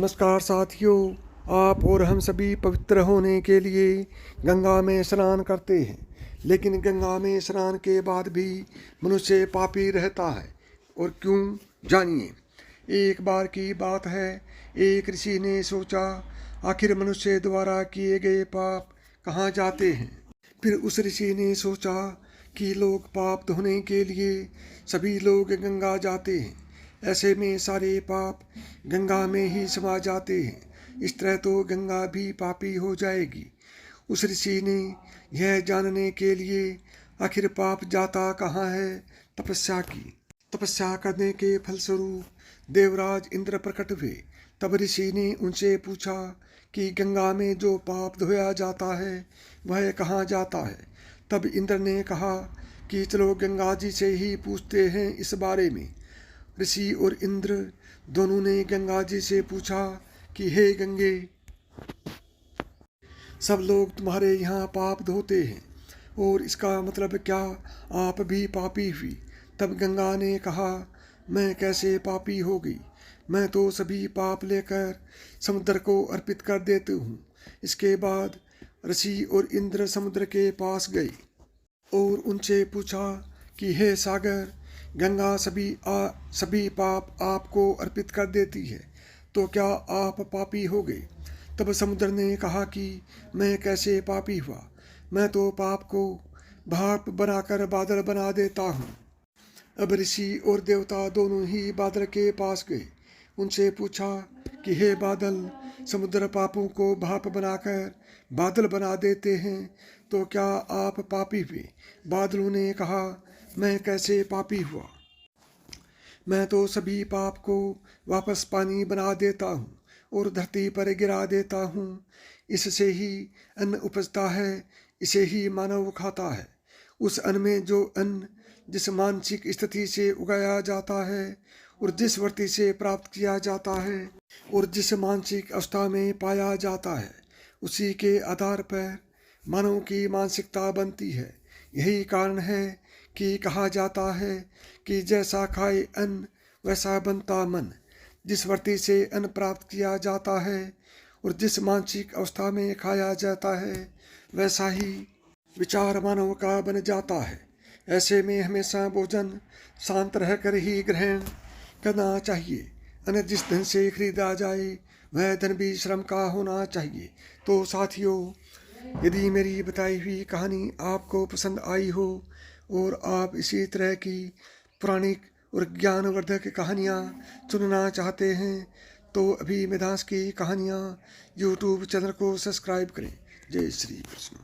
नमस्कार साथियों, आप और हम सभी पवित्र होने के लिए गंगा में स्नान करते हैं। लेकिन गंगा में स्नान के बाद भी मनुष्य पापी रहता है। और क्यों, जानिए। एक बार की बात है, एक ऋषि ने सोचा, आखिर मनुष्य द्वारा किए गए पाप कहाँ जाते हैं। फिर उस ऋषि ने सोचा कि लोग पाप धोने के लिए सभी लोग गंगा जाते हैं। ऐसे में सारे पाप गंगा में ही समा जाते हैं। इस तरह तो गंगा भी पापी हो जाएगी। उस ऋषि ने यह जानने के लिए आखिर पाप जाता कहाँ है, तपस्या की। तपस्या करने के फलस्वरूप देवराज इंद्र प्रकट हुए। तब ऋषि ने उनसे पूछा कि गंगा में जो पाप धोया जाता है वह कहाँ जाता है। तब इंद्र ने कहा कि चलो गंगा जी से ही पूछते हैं इस बारे में। ऋषि और इंद्र दोनों ने गंगा जी से पूछा कि हे गंगे, सब लोग तुम्हारे यहाँ पाप धोते हैं और इसका मतलब क्या आप भी पापी हुई। तब गंगा ने कहा, मैं कैसे पापी हो गई, मैं तो सभी पाप लेकर समुद्र को अर्पित कर देती हूँ। इसके बाद ऋषि और इंद्र समुद्र के पास गए और उनसे पूछा कि हे सागर, गंगा सभी पाप आपको अर्पित कर देती है, तो क्या आप पापी हो गए। तब समुद्र ने कहा कि मैं कैसे पापी हुआ, मैं तो पाप को भाप बनाकर बादल बना देता हूँ। अब ऋषि और देवता दोनों ही बादल के पास गए। उनसे पूछा कि हे बादल, समुद्र पापों को भाप बनाकर बादल बना देते हैं, तो क्या आप पापी हुए। बादलों ने कहा, मैं कैसे पापी हुआ, मैं तो सभी पाप को वापस पानी बना देता हूँ और धरती पर गिरा देता हूँ। इससे ही अन्न उपजता है, इसे ही मानव खाता है। उस अन्न में जो अन्न जिस मानसिक स्थिति से उगाया जाता है और जिस वृत्ति से प्राप्त किया जाता है और जिस मानसिक अवस्था में पाया जाता है, उसी के आधार पर मानव की मानसिकता बनती है। यही कारण है कि कहा जाता है कि जैसा खाए अन्न वैसा बनता मन। जिस वृत्ति से अन्न प्राप्त किया जाता है और जिस मानसिक अवस्था में खाया जाता है, वैसा ही विचार मानव का बन जाता है। ऐसे में हमेशा भोजन शांत रहकर ही ग्रहण करना चाहिए। अन्न जिस धन से खरीदा जाए वह धन भी श्रम का होना चाहिए। तो साथियों, यदि मेरी बताई हुई कहानी आपको पसंद आई हो और आप इसी तरह की पौराणिक और ज्ञानवर्धक कहानियाँ सुनना चाहते हैं, तो अभी मिधांस की कहानियाँ यूट्यूब चैनल को सब्सक्राइब करें। जय श्री कृष्ण।